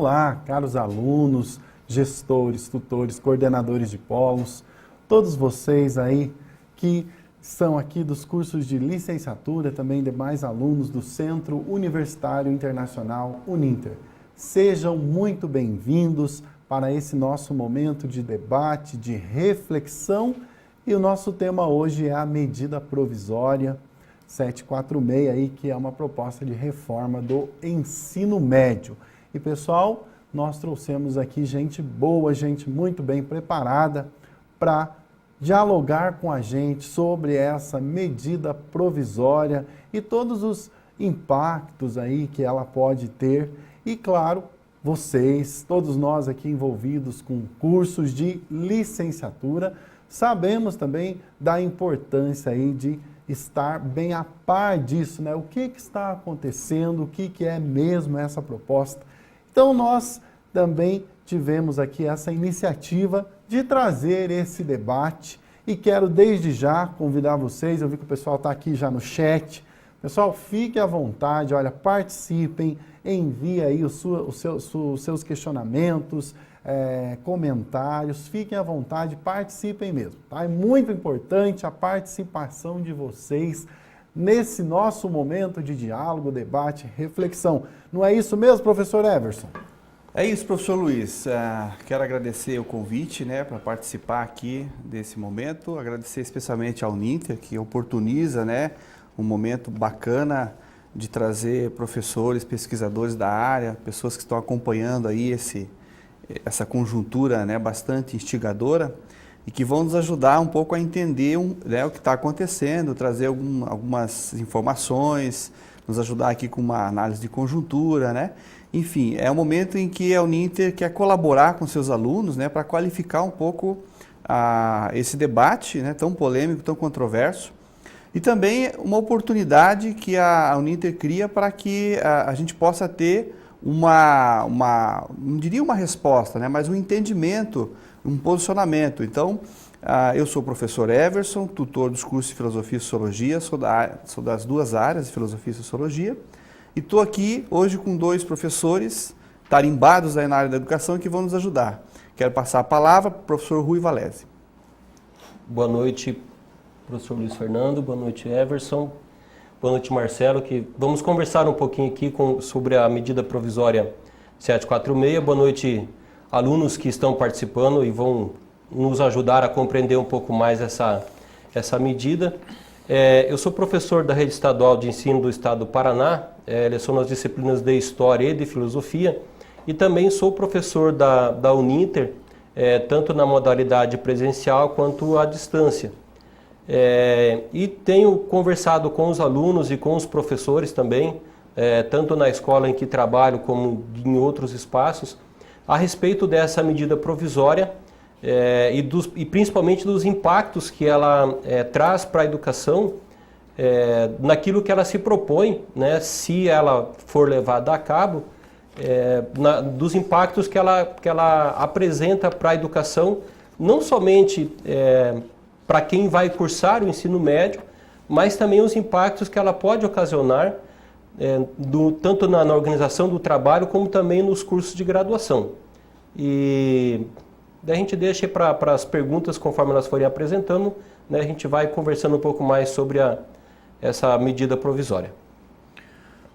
Olá, caros alunos, gestores, tutores, coordenadores de polos, todos vocês aí que são aqui dos cursos de licenciatura, também demais alunos do Centro Universitário Internacional Uninter. Sejam muito bem-vindos para esse nosso momento de debate, de reflexão, e o nosso tema hoje é a medida provisória 746 aí, que é uma proposta de reforma do ensino médio. E pessoal, nós trouxemos aqui gente boa, gente muito bem preparada para dialogar com a gente sobre essa medida provisória e todos os impactos aí que ela pode ter. E claro, vocês, todos nós aqui envolvidos com cursos de licenciatura, sabemos também da importância aí de estar bem a par disso, né? O que está acontecendo, o que é mesmo essa proposta. Então nós também tivemos aqui essa iniciativa de trazer esse debate e quero desde já convidar vocês, eu vi que o pessoal está aqui já no chat, pessoal, fique à vontade, olha, participem, envie aí os seus questionamentos, comentários, fiquem à vontade, participem mesmo, tá? É muito importante a participação de vocês nesse nosso momento de diálogo, debate, reflexão. Não é isso mesmo, professor Everson? É isso, professor Luiz. Quero agradecer o convite, né, para participar aqui desse momento, agradecer especialmente ao Uninter, que oportuniza, né, um momento bacana de trazer professores, pesquisadores da área, pessoas que estão acompanhando aí essa conjuntura, né, bastante instigadora e que vão nos ajudar um pouco a entender né, o que está acontecendo, trazer algumas informações, nos ajudar aqui com uma análise de conjuntura, né? Enfim, é um momento em que a Uninter quer colaborar com seus alunos, né, para qualificar um pouco esse debate, né, tão polêmico, tão controverso, e também uma oportunidade que a Uninter cria para que a gente possa ter não diria uma resposta, né, mas um entendimento, um posicionamento. Então, eu sou o professor Everson, tutor dos cursos de Filosofia e Sociologia, sou das duas áreas de Filosofia e Sociologia, e estou aqui hoje com dois professores tarimbados aí na área da educação que vão nos ajudar. Quero passar a palavra para o professor Rui Valese. Boa noite, professor Luiz Fernando, boa noite, Everson. Boa noite, Marcelo, que vamos conversar um pouquinho aqui sobre a medida provisória 746. Boa noite, alunos que estão participando e vão nos ajudar a compreender um pouco mais essa medida. Eu sou professor da Rede Estadual de Ensino do Estado do Paraná, leciono as disciplinas de História e de Filosofia, e também sou professor da Uninter, tanto na modalidade presencial quanto à distância. E tenho conversado com os alunos e com os professores também, tanto na escola em que trabalho como em outros espaços, a respeito dessa medida provisória e principalmente dos impactos que ela traz para a educação, naquilo que ela se propõe, né, se ela for levada a cabo, dos impactos que ela apresenta para a educação, não somente para quem vai cursar o ensino médio, mas também os impactos que ela pode ocasionar tanto na organização do trabalho como também nos cursos de graduação. E daí a gente deixa para as perguntas conforme elas forem apresentando, né, a gente vai conversando um pouco mais sobre essa medida provisória.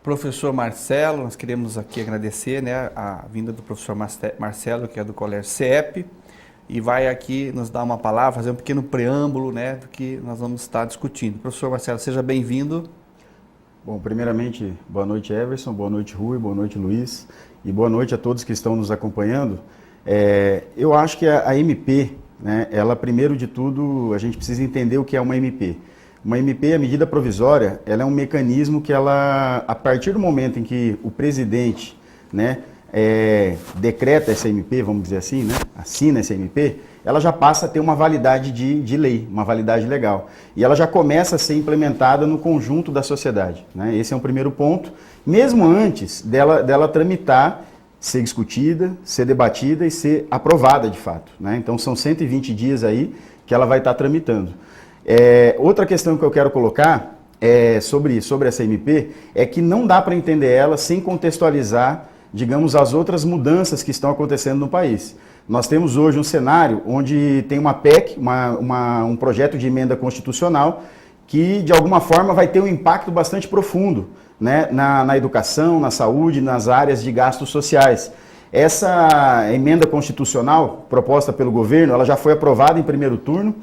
Professor Marcelo, nós queremos aqui agradecer, né, a vinda do professor Marcelo, que é do Colégio CEP, e vai aqui nos dar uma palavra, fazer um pequeno preâmbulo, né, do que nós vamos estar discutindo. Professor Marcelo, seja bem-vindo. Bom, primeiramente, boa noite, Everson, boa noite, Rui, boa noite, Luiz, e boa noite a todos que estão nos acompanhando. Eu acho que a MP, né, ela, primeiro de tudo, a gente precisa entender o que é uma MP. Uma MP, a medida provisória, ela é um mecanismo que ela, a partir do momento em que o presidente, né, decreta essa MP, vamos dizer assim, né, assina essa MP, ela já passa a ter uma validade de lei, uma validade legal. E ela já começa a ser implementada no conjunto da sociedade, né? Esse é um primeiro ponto, mesmo antes dela tramitar, ser discutida, ser debatida e ser aprovada de fato, né? Então são 120 dias aí que ela vai estar tramitando. Outra questão que eu quero colocar sobre essa MP é que não dá para entender ela sem contextualizar digamos, as outras mudanças que estão acontecendo no país. Nós temos hoje um cenário onde tem uma PEC, um projeto de emenda constitucional, que de alguma forma vai ter um impacto bastante profundo, né, na educação, na saúde, nas áreas de gastos sociais. Essa emenda constitucional proposta pelo governo, ela já foi aprovada em primeiro turno,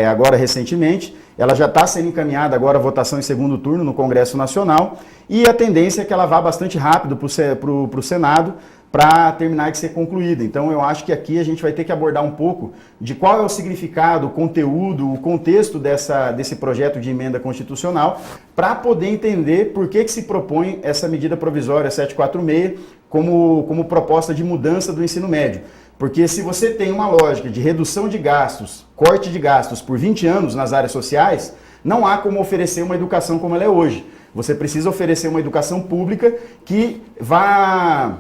agora recentemente, ela já está sendo encaminhada agora à votação em segundo turno no Congresso Nacional, e a tendência é que ela vá bastante rápido para o Senado, para terminar de ser concluída. Então eu acho que aqui a gente vai ter que abordar um pouco de qual é o significado, o conteúdo, o contexto desse projeto de emenda constitucional, para poder entender por que se propõe essa medida provisória 746 como proposta de mudança do ensino médio. Porque se você tem uma lógica de redução de gastos, corte de gastos por 20 anos nas áreas sociais, não há como oferecer uma educação como ela é hoje. Você precisa oferecer uma educação pública que vá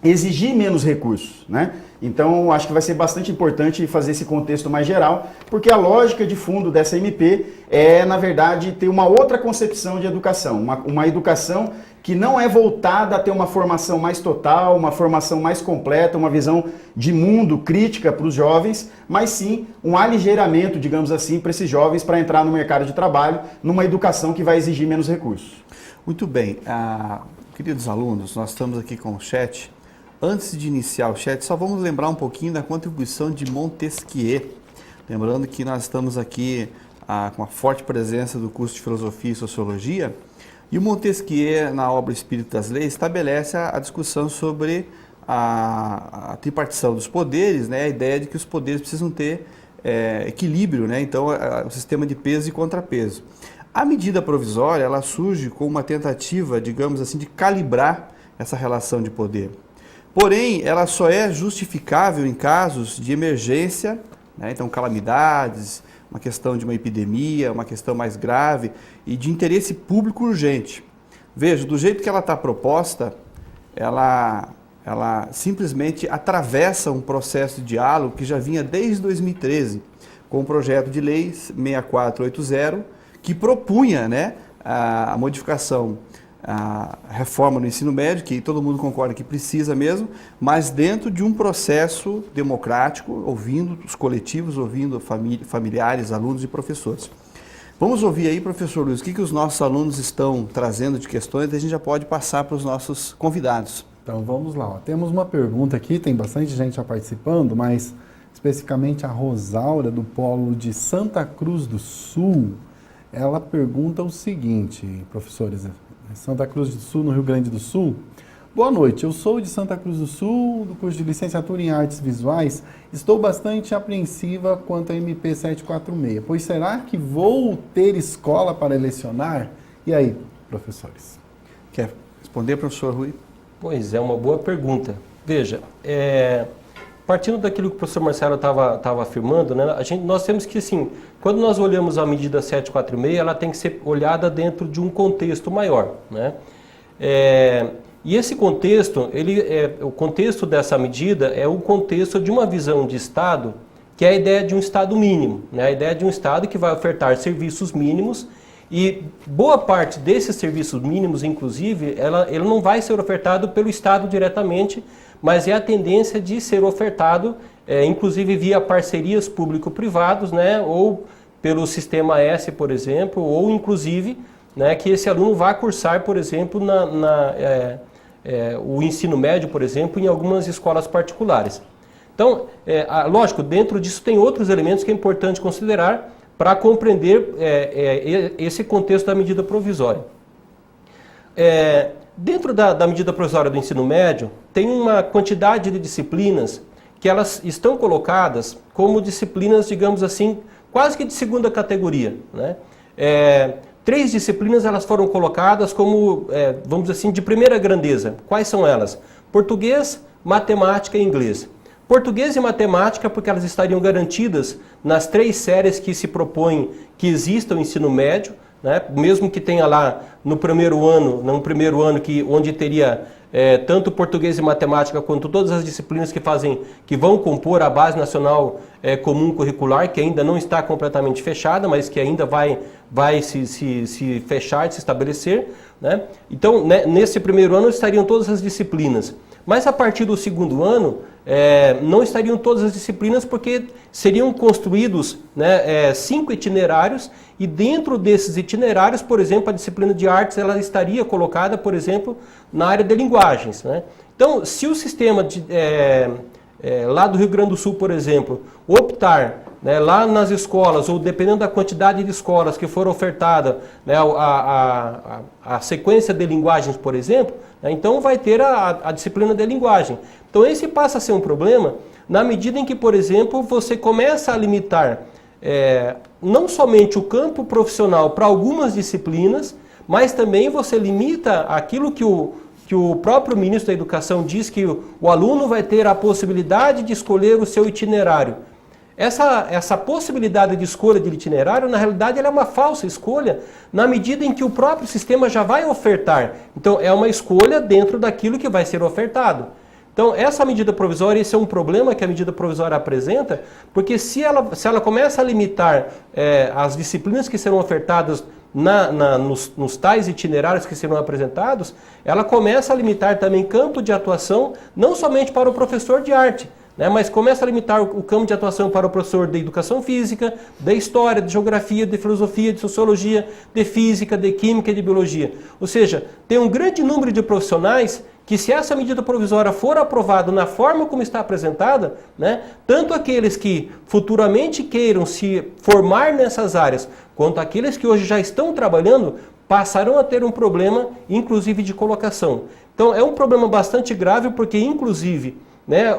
exigir menos recursos, né? Então, acho que vai ser bastante importante fazer esse contexto mais geral, porque a lógica de fundo dessa MP é, na verdade, ter uma outra concepção de educação, uma educação que não é voltada a ter uma formação mais total, uma formação mais completa, uma visão de mundo crítica para os jovens, mas sim um aligeiramento, digamos assim, para esses jovens para entrar no mercado de trabalho, numa educação que vai exigir menos recursos. Muito bem. Queridos alunos, nós estamos aqui com o chat. Antes de iniciar o chat, só vamos lembrar um pouquinho da contribuição de Montesquieu. Lembrando que nós estamos aqui com a forte presença do curso de Filosofia e Sociologia, e o Montesquieu, na obra Espírito das Leis, estabelece a discussão sobre a tripartição dos poderes, né? A ideia de que os poderes precisam ter equilíbrio, né? Então, o sistema de peso e contrapeso. A medida provisória, ela surge com uma tentativa, digamos assim, de calibrar essa relação de poder. Porém, ela só é justificável em casos de emergência, né? Então calamidades, uma questão de uma epidemia, uma questão mais grave e de interesse público urgente. Veja, do jeito que ela está proposta, ela simplesmente atravessa um processo de diálogo que já vinha desde 2013, com o projeto de lei 6480, que propunha, né, a modificação, a reforma no ensino médio, que todo mundo concorda que precisa mesmo, mas dentro de um processo democrático, ouvindo os coletivos, ouvindo familiares, alunos e professores. Vamos ouvir aí, professor Luiz, o que os nossos alunos estão trazendo de questões, e a gente já pode passar para os nossos convidados. Então vamos lá, ó. Temos uma pergunta aqui, tem bastante gente já participando, mas especificamente a Rosaura, do Polo de Santa Cruz do Sul, ela pergunta o seguinte, professores, Santa Cruz do Sul, no Rio Grande do Sul. Boa noite, eu sou de Santa Cruz do Sul, do curso de licenciatura em artes visuais. Estou bastante apreensiva quanto a MP 746, pois será que vou ter escola para lecionar? E aí, professores? Quer responder, professor Rui? Pois é, uma boa pergunta. Veja, partindo daquilo que o professor Marcelo estava afirmando, né, nós temos que, assim, quando nós olhamos a medida 746, ela tem que ser olhada dentro de um contexto maior, né? E esse contexto, o contexto dessa medida é o contexto de uma visão de Estado, que é a ideia de um Estado mínimo, né? A ideia de um Estado que vai ofertar serviços mínimos, e boa parte desses serviços mínimos, inclusive, ele não vai ser ofertado pelo Estado diretamente, mas é a tendência de ser ofertado, inclusive via parcerias público-privados, né, ou pelo Sistema S, por exemplo, ou inclusive, né, que esse aluno vá cursar, por exemplo, o ensino médio, por exemplo, em algumas escolas particulares. Então, lógico, dentro disso tem outros elementos que é importante considerar para compreender esse contexto da medida provisória. Dentro da medida provisória do ensino médio, tem uma quantidade de disciplinas que elas estão colocadas como disciplinas, digamos assim, quase que de segunda categoria, né? 3 disciplinas elas foram colocadas como, vamos dizer assim, de primeira grandeza. Quais são elas? Português, matemática e inglês. Português e matemática, porque elas estariam garantidas nas 3 séries que se propõem que exista o ensino médio, né? Mesmo que tenha lá no primeiro ano onde teria tanto português e matemática quanto todas as disciplinas que vão compor a Base Nacional Comum Curricular, que ainda não está completamente fechada, mas que ainda vai se fechar, se estabelecer, né? Então, né, nesse primeiro ano estariam todas as disciplinas. Mas a partir do segundo ano, não estariam todas as disciplinas, porque seriam construídos, né, 5 itinerários, e dentro desses itinerários, por exemplo, a disciplina de artes ela estaria colocada, por exemplo, na área de linguagens, né? Então, se o sistema lá do Rio Grande do Sul, por exemplo, optar, né, lá nas escolas, ou dependendo da quantidade de escolas que for ofertada, né, a sequência de linguagens, por exemplo, né, então vai ter a disciplina de linguagem. Então esse passa a ser um problema na medida em que, por exemplo, você começa a limitar não somente o campo profissional para algumas disciplinas, mas também você limita aquilo que o próprio ministro da Educação diz, que o aluno vai ter a possibilidade de escolher o seu itinerário. Essa possibilidade de escolha de itinerário, na realidade, ela é uma falsa escolha, na medida em que o próprio sistema já vai ofertar. Então, é uma escolha dentro daquilo que vai ser ofertado. Então, essa medida provisória, esse é um problema que a medida provisória apresenta, porque se ela começa a limitar as disciplinas que serão ofertadas nos tais itinerários que serão apresentados, ela começa a limitar também campo de atuação, não somente para o professor de arte, né, mas começa a limitar o campo de atuação para o professor de educação física, de história, de geografia, de filosofia, de sociologia, de física, de química e de biologia. Ou seja, tem um grande número de profissionais que, se essa medida provisória for aprovada na forma como está apresentada, né, tanto aqueles que futuramente queiram se formar nessas áreas, quanto aqueles que hoje já estão trabalhando, passarão a ter um problema, inclusive, de colocação. Então, é um problema bastante grave, porque, inclusive, né,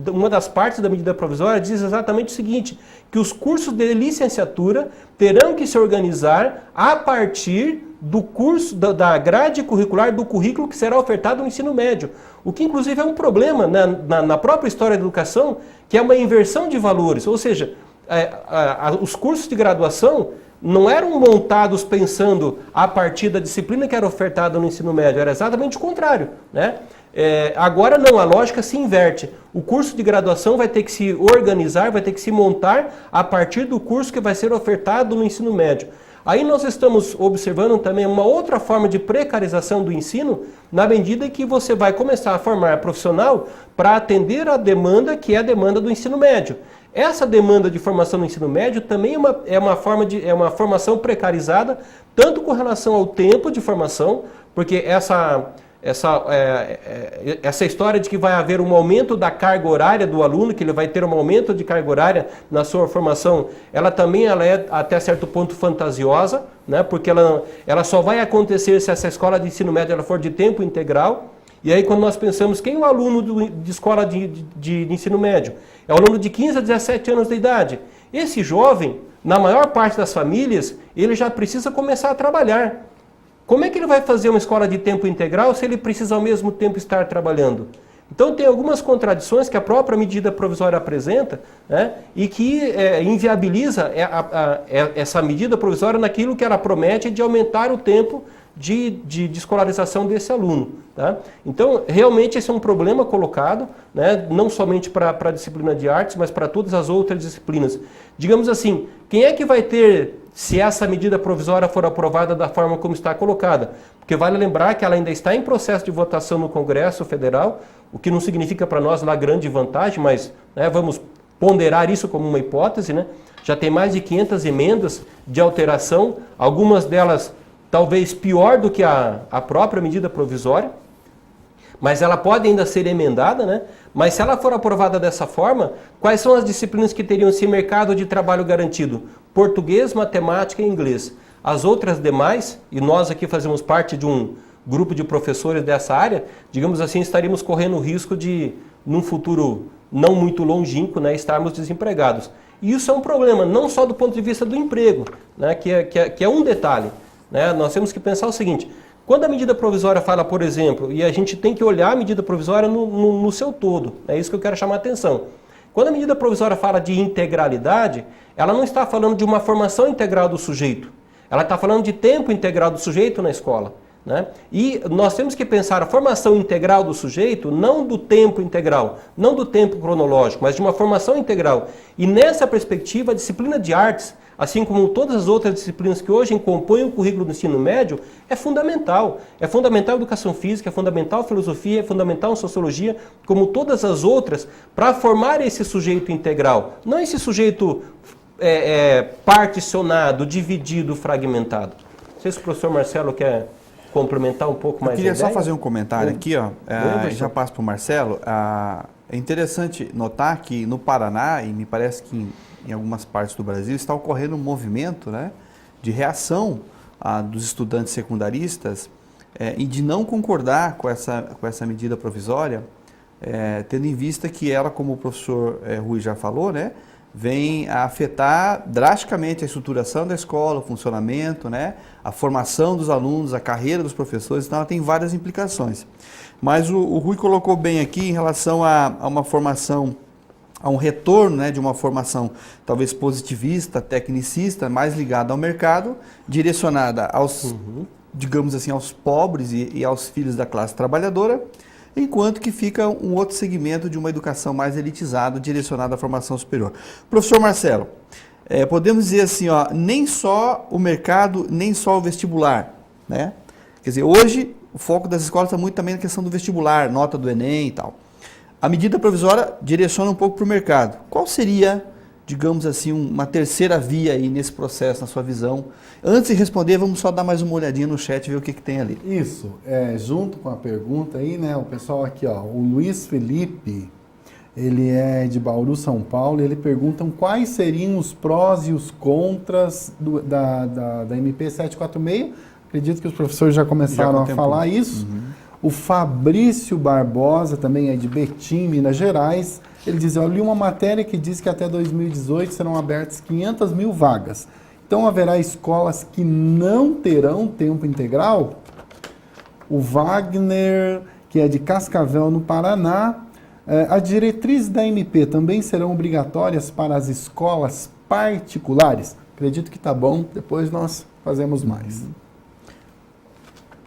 uma das partes da medida provisória diz exatamente o seguinte, que os cursos de licenciatura terão que se organizar a partir do curso, da grade curricular, do currículo que será ofertado no ensino médio. O que, inclusive, é um problema na própria história da educação, que é uma inversão de valores. Ou seja, os cursos de graduação não eram montados pensando a partir da disciplina que era ofertada no ensino médio, era exatamente o contrário, né? Agora não, a lógica se inverte. O curso de graduação vai ter que se organizar, vai ter que se montar a partir do curso que vai ser ofertado no ensino médio. Aí nós estamos observando também uma outra forma de precarização do ensino, na medida em que você vai começar a formar profissional para atender a demanda que é a demanda do ensino médio. Essa demanda de formação no ensino médio também é uma formação precarizada, tanto com relação ao tempo de formação, porque essa história de que vai haver um aumento da carga horária do aluno, que ele vai ter um aumento de carga horária na sua formação, ela é até certo ponto fantasiosa, né? Porque ela só vai acontecer se essa escola de ensino médio ela for de tempo integral. E aí, quando nós pensamos, quem é o aluno de escola de ensino médio? É o aluno de 15 a 17 anos de idade. Esse jovem, na maior parte das famílias, ele já precisa começar a trabalhar. Como é que ele vai fazer uma escola de tempo integral se ele precisa ao mesmo tempo estar trabalhando? Então tem algumas contradições que a própria medida provisória apresenta, né, e que inviabiliza essa medida provisória naquilo que ela promete de aumentar o tempo de escolarização desse aluno. Tá? Então, realmente esse é um problema colocado, né, não somente para a disciplina de artes, mas para todas as outras disciplinas. Digamos assim, quem é que vai ter, se essa medida provisória for aprovada da forma como está colocada? Porque vale lembrar que ela ainda está em processo de votação no Congresso Federal, o que não significa para nós lá grande vantagem, mas, né, vamos ponderar isso como uma hipótese, né? Já tem mais de 500 emendas de alteração, algumas delas talvez pior do que a própria medida provisória, mas ela pode ainda ser emendada, né? Mas se ela for aprovada dessa forma, quais são as disciplinas que teriam esse mercado de trabalho garantido? Português, matemática e inglês. As outras demais, e nós aqui fazemos parte de um grupo de professores dessa área, digamos assim, estaríamos correndo o risco de, num futuro não muito longínquo, né, estarmos desempregados. E isso é um problema, não só do ponto de vista do emprego, né, que é um detalhe. Né? Nós temos que pensar o seguinte, quando a medida provisória fala, por exemplo, e a gente tem que olhar a medida provisória no seu todo, é isso que eu quero chamar a atenção. Quando a medida provisória fala de integralidade, ela não está falando de uma formação integral do sujeito, ela está falando de tempo integral do sujeito na escola. Né? E nós temos que pensar a formação integral do sujeito, não do tempo integral, não do tempo cronológico, mas de uma formação integral. E nessa perspectiva, a disciplina de artes, assim como todas as outras disciplinas que hoje compõem o currículo do ensino médio, é fundamental. É fundamental a educação física, é fundamental a filosofia, é fundamental a sociologia, como todas as outras, para formar esse sujeito integral. Não esse sujeito particionado, dividido, fragmentado. Não sei se o professor Marcelo quer complementar um pouco mais. Eu queria só fazer um comentário aqui, ó. Já passo para o Marcelo. É interessante notar que no Paraná, e me parece que em algumas partes do Brasil, está ocorrendo um movimento, né, de reação dos estudantes secundaristas e de não concordar com essa medida provisória, tendo em vista que ela, como o professor Rui já falou, né, vem a afetar drasticamente a estruturação da escola, o funcionamento, né, a formação dos alunos, a carreira dos professores, então ela tem várias implicações. Mas o Rui colocou bem aqui em relação a uma formação, a um retorno, né, de uma formação talvez positivista, tecnicista, mais ligada ao mercado, direcionada aos, digamos assim, aos pobres e aos filhos da classe trabalhadora, enquanto que fica um outro segmento de uma educação mais elitizada, direcionada à formação superior. Professor Marcelo, podemos dizer assim, ó, nem só o mercado, nem só o vestibular, né? Quer dizer, hoje o foco das escolas está muito também na questão do vestibular, nota do Enem e tal. A medida provisória direciona um pouco para o mercado. Qual seria, digamos assim, uma terceira via aí nesse processo, na sua visão? Antes de responder, vamos só dar mais uma olhadinha no chat e ver o que tem ali. Isso, junto com a pergunta aí, né, o pessoal aqui, ó, o Luiz Felipe, ele é de Bauru, São Paulo, e ele pergunta quais seriam os prós e os contras da MP 746. Acredito que os professores já começaram a falar isso. O Fabrício Barbosa, também é de Betim, Minas Gerais. Ele diz, eu li uma matéria que diz que até 2018 serão abertas 500 mil vagas. Então haverá escolas que não terão tempo integral? O Wagner, que é de Cascavel, no Paraná. As diretrizes da MP também serão obrigatórias para as escolas particulares? Acredito que está bom, depois nós fazemos mais.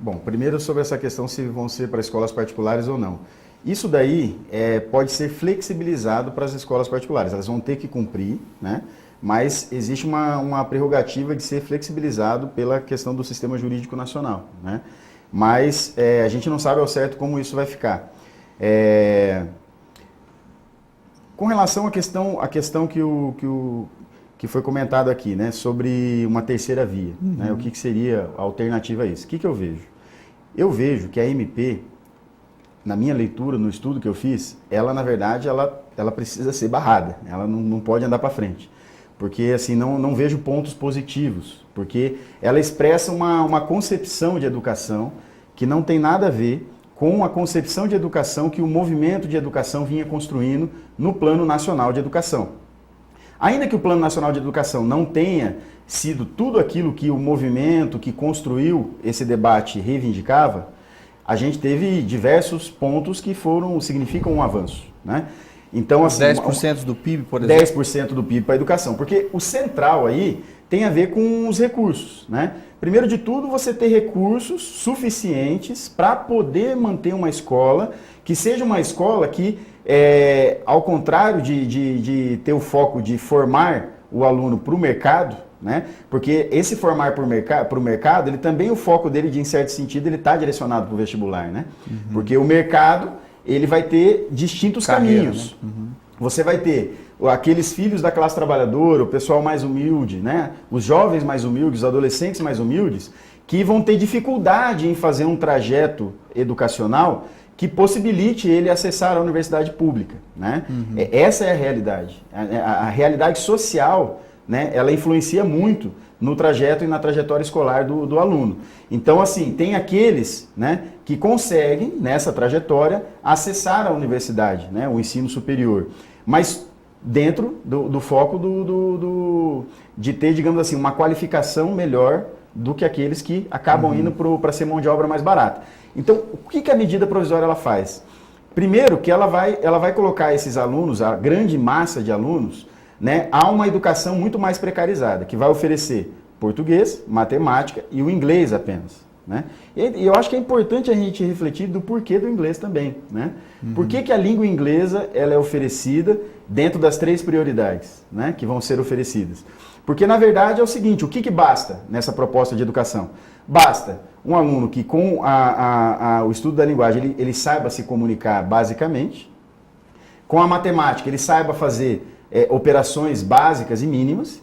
Bom, primeiro sobre essa questão se vão ser para escolas particulares ou não. Isso daí pode ser flexibilizado para as escolas particulares, elas vão ter que cumprir, né? Mas existe uma prerrogativa de ser flexibilizado pela questão do sistema jurídico nacional, né? Mas a gente não sabe ao certo como isso vai ficar. Com relação à questão que foi comentado aqui, né, sobre uma terceira via, né, o que seria a alternativa a isso? O que eu vejo? Eu vejo que a MP, na minha leitura, no estudo que eu fiz, ela, na verdade, ela precisa ser barrada, ela não pode andar para frente, porque assim, não vejo pontos positivos, porque ela expressa uma concepção de educação que não tem nada a ver com a concepção de educação que o movimento de educação vinha construindo no Plano Nacional de Educação. Ainda que o Plano Nacional de Educação não tenha sido tudo aquilo que o movimento que construiu esse debate reivindicava, a gente teve diversos pontos que significam um avanço, né? Então, assim, 10% do PIB, por exemplo? 10% do PIB para a educação, porque o central aí tem a ver com os recursos, né? Primeiro de tudo, você ter recursos suficientes para poder manter uma escola que seja uma escola que, ao contrário de ter o foco de formar o aluno para o mercado, né? Porque esse formar para o mercado, ele também, o foco dele, em certo sentido, ele está direcionado para o vestibular, né? Porque o mercado, ele vai ter distintos caminhos. Né? Você vai ter aqueles filhos da classe trabalhadora, o pessoal mais humilde, né? Os jovens mais humildes, os adolescentes mais humildes, que vão ter dificuldade em fazer um trajeto educacional que possibilite ele acessar a universidade pública, né? Essa é a realidade. A realidade social, né, ela influencia muito no trajeto e na trajetória escolar do aluno. Então, assim, tem aqueles, né, que conseguem, nessa trajetória, acessar a universidade, né, o ensino superior, mas dentro do foco de ter, digamos assim, uma qualificação melhor do que aqueles que acabam indo para ser mão de obra mais barata. Então, o que a medida provisória ela faz? Primeiro, que ela vai colocar esses alunos, a grande massa de alunos, né, a uma educação muito mais precarizada, que vai oferecer português, matemática e o inglês apenas. né? E eu acho que é importante a gente refletir do porquê do inglês também, né? Por que a língua inglesa ela é oferecida dentro das 3 prioridades, né, que vão ser oferecidas? Porque, na verdade, é o seguinte, o que basta nessa proposta de educação? Basta um aluno que, com o estudo da linguagem, ele saiba se comunicar basicamente, com a matemática, ele saiba fazer operações básicas e mínimas,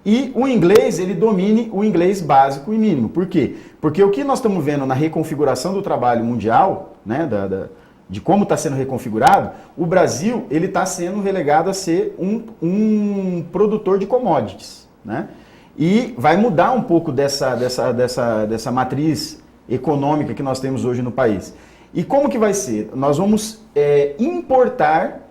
e o inglês, ele domine o inglês básico e mínimo. Por quê? Porque o que nós estamos vendo na reconfiguração do trabalho mundial, né, de como está sendo reconfigurado, o Brasil ele está sendo relegado a ser um produtor de commodities, né? E vai mudar um pouco dessa matriz econômica que nós temos hoje no país. E como que vai ser? Nós vamos importar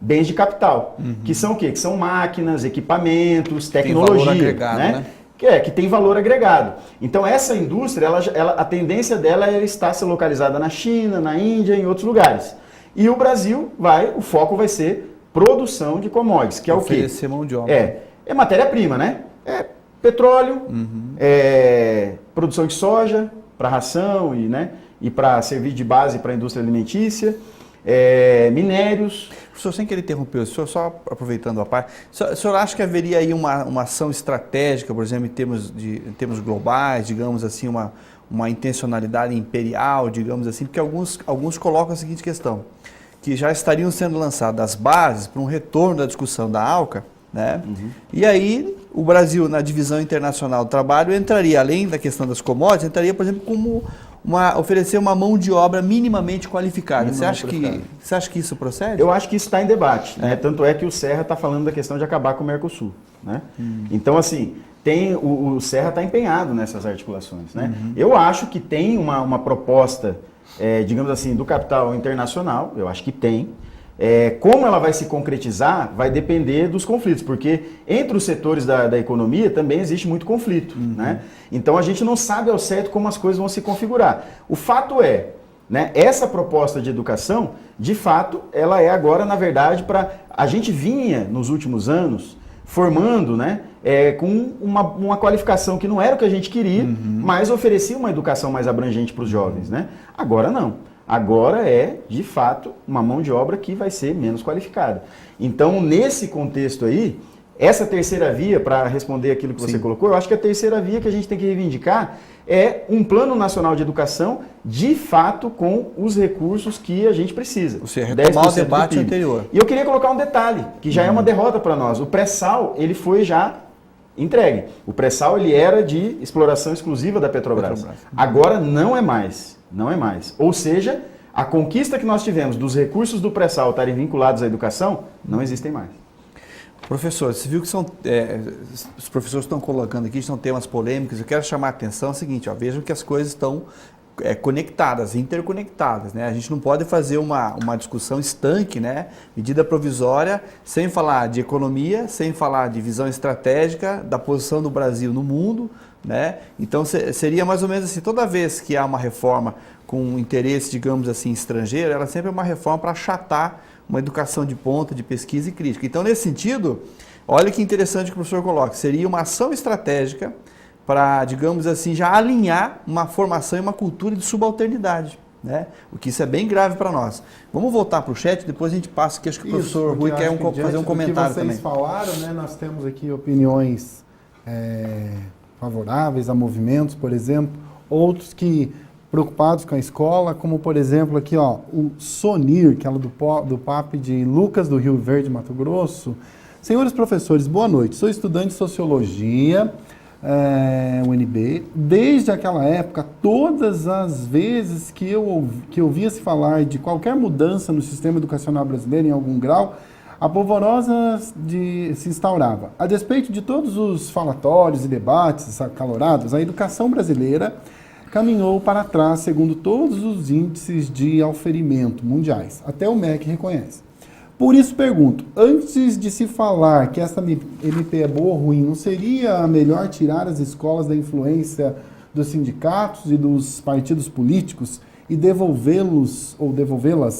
bens de capital, que são o quê? Que são máquinas, equipamentos, tecnologia, tem valor agregado, né? Que tem valor agregado. Então essa indústria, a tendência dela é estar se localizada na China, na Índia, em outros lugares. E o Brasil o foco vai ser produção de commodities, que é o quê? Oferecer mão de obra. É matéria-prima, né? É petróleo, produção de soja para ração e para servir de base para a indústria alimentícia, minérios. Professor, sem querer interromper, o senhor só aproveitando a parte, o senhor acha que haveria aí uma ação estratégica, por exemplo, em termos globais, digamos assim, uma intencionalidade imperial, digamos assim, porque alguns colocam a seguinte questão, que já estariam sendo lançadas as bases para um retorno da discussão da ALCA, né? E aí o Brasil, na divisão internacional do trabalho, entraria, além da questão das commodities, entraria, por exemplo, como oferecer uma mão de obra minimamente qualificada. Você acha que isso procede? Eu acho que isso está em debate, né? Tanto é que o Serra está falando da questão de acabar com o Mercosul, né? Então, assim, o Serra está empenhado nessas articulações, né? Eu acho que tem uma proposta, digamos assim, do capital internacional, eu acho que tem. Como ela vai se concretizar vai depender dos conflitos, porque entre os setores da economia também existe muito conflito, né? Então a gente não sabe ao certo como as coisas vão se configurar. O fato né, essa proposta de educação, de fato, ela é agora, na verdade, a gente vinha nos últimos anos formando, né, com uma qualificação que não era o que a gente queria, mas oferecia uma educação mais abrangente para os jovens, né? Agora não. Agora de fato, uma mão de obra que vai ser menos qualificada. Então, nesse contexto aí, essa terceira via, para responder aquilo que você colocou, eu acho que a terceira via que a gente tem que reivindicar é um plano nacional de educação, de fato, com os recursos que a gente precisa. Você retomar o debate anterior. E eu queria colocar um detalhe, que já é uma derrota para nós. O pré-sal, ele foi já entregue. O pré-sal, ele era de exploração exclusiva da Petrobras. Agora não é mais. Não é mais. Ou seja, a conquista que nós tivemos dos recursos do pré-sal estarem vinculados à educação, não existem mais. Professor, você viu que os professores estão colocando aqui, são temas polêmicos, eu quero chamar a atenção, é o seguinte, vejam que as coisas estão conectadas, interconectadas, né? A gente não pode fazer uma discussão estanque, né? Medida provisória, sem falar de economia, sem falar de visão estratégica, da posição do Brasil no mundo, né? Então seria mais ou menos assim, toda vez que há uma reforma com interesse, digamos assim, estrangeiro, ela sempre é uma reforma para achatar uma educação de ponta, de pesquisa e crítica. Então, nesse sentido, olha que interessante que o professor coloca, seria uma ação estratégica para, digamos assim, já alinhar uma formação e uma cultura de subalternidade, né? O que isso é bem grave para nós. Vamos voltar para o chat, depois a gente passa, que acho que o professor Rui quer fazer um comentário também. Vocês falaram, né, nós temos aqui opiniões favoráveis a movimentos, por exemplo, outros que preocupados com a escola, como por exemplo aqui, o Sonir, que é do PAP de Lucas do Rio Verde, Mato Grosso. Senhores professores, boa noite. Sou estudante de Sociologia, UNB. Desde aquela época, todas as vezes que eu ouvia se falar de qualquer mudança no sistema educacional brasileiro em algum grau, a polvorosa se instaurava. A despeito de todos os falatórios e debates acalorados, a educação brasileira caminhou para trás, segundo todos os índices de auferimento mundiais. Até o MEC reconhece. Por isso pergunto, antes de se falar que essa MP é boa ou ruim, não seria melhor tirar as escolas da influência dos sindicatos e dos partidos políticos e devolvê-las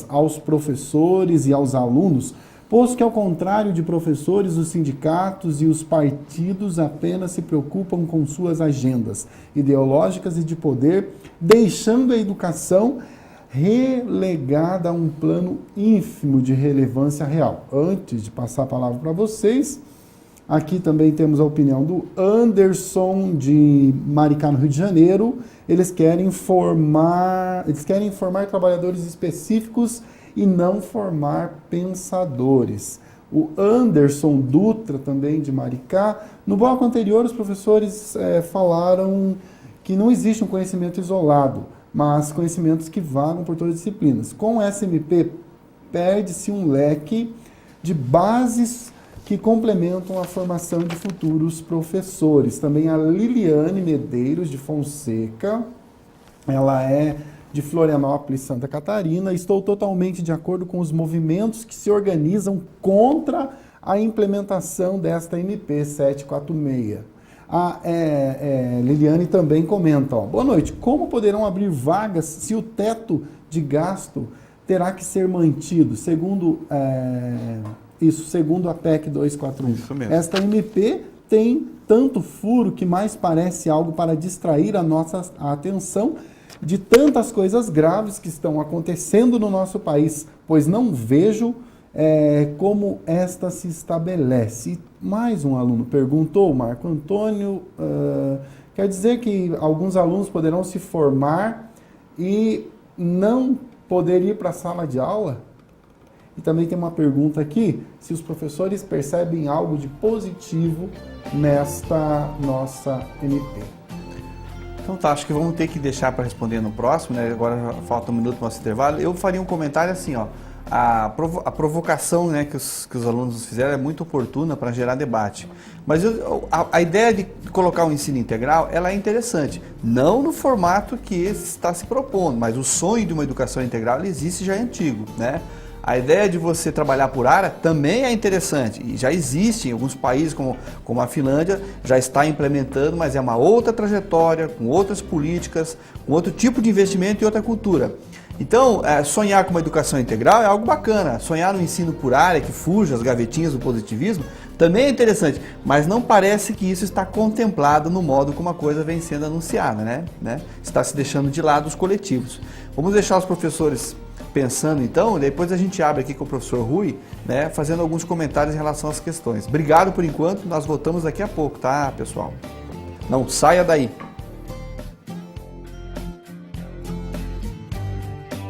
aos professores e aos alunos posto que, ao contrário de professores, os sindicatos e os partidos apenas se preocupam com suas agendas ideológicas e de poder, deixando a educação relegada a um plano ínfimo de relevância real. Antes de passar a palavra para vocês, aqui também temos a opinião do Anderson, de Maricá, no Rio de Janeiro. Eles querem formar trabalhadores específicos e não formar pensadores. O Anderson Dutra, também de Maricá. No bloco anterior, os professores falaram que não existe um conhecimento isolado, mas conhecimentos que vagam por todas as disciplinas. Com o SMP, perde-se um leque de bases que complementam a formação de futuros professores. Também a Liliane Medeiros, de Fonseca, ela é de Florianópolis, Santa Catarina. Estou totalmente de acordo com os movimentos que se organizam contra a implementação desta MP 746. A Liliane também comenta, boa noite, como poderão abrir vagas se o teto de gasto terá que ser mantido, segundo a PEC 241. Isso mesmo. Esta MP tem tanto furo que mais parece algo para distrair a nossa atenção de tantas coisas graves que estão acontecendo no nosso país, pois não vejo como esta se estabelece. Mais um aluno perguntou, Marco Antônio, quer dizer que alguns alunos poderão se formar e não poder ir para a sala de aula? E também tem uma pergunta aqui, se os professores percebem algo de positivo nesta nossa MP. Então tá, acho que vamos ter que deixar para responder no próximo, né? Agora falta um minuto para o nosso intervalo. Eu faria um comentário assim, a provocação, né, que os alunos nos fizeram é muito oportuna para gerar debate. Mas a ideia de colocar o ensino integral, ela é interessante. Não no formato que esse está se propondo, mas o sonho de uma educação integral ele existe já é antigo, né? A ideia de você trabalhar por área também é interessante e já existe em alguns países, como a Finlândia, já está implementando, mas é uma outra trajetória, com outras políticas, com outro tipo de investimento e outra cultura. Então, sonhar com uma educação integral é algo bacana. Sonhar no ensino por área, que fuja as gavetinhas do positivismo, também é interessante, mas não parece que isso está contemplado no modo como a coisa vem sendo anunciada, né? Está se deixando de lado os coletivos. Vamos deixar os professores pensando então, e depois a gente abre aqui com o professor Rui, né, fazendo alguns comentários em relação às questões. Obrigado por enquanto, nós voltamos daqui a pouco, tá, pessoal? Não saia daí!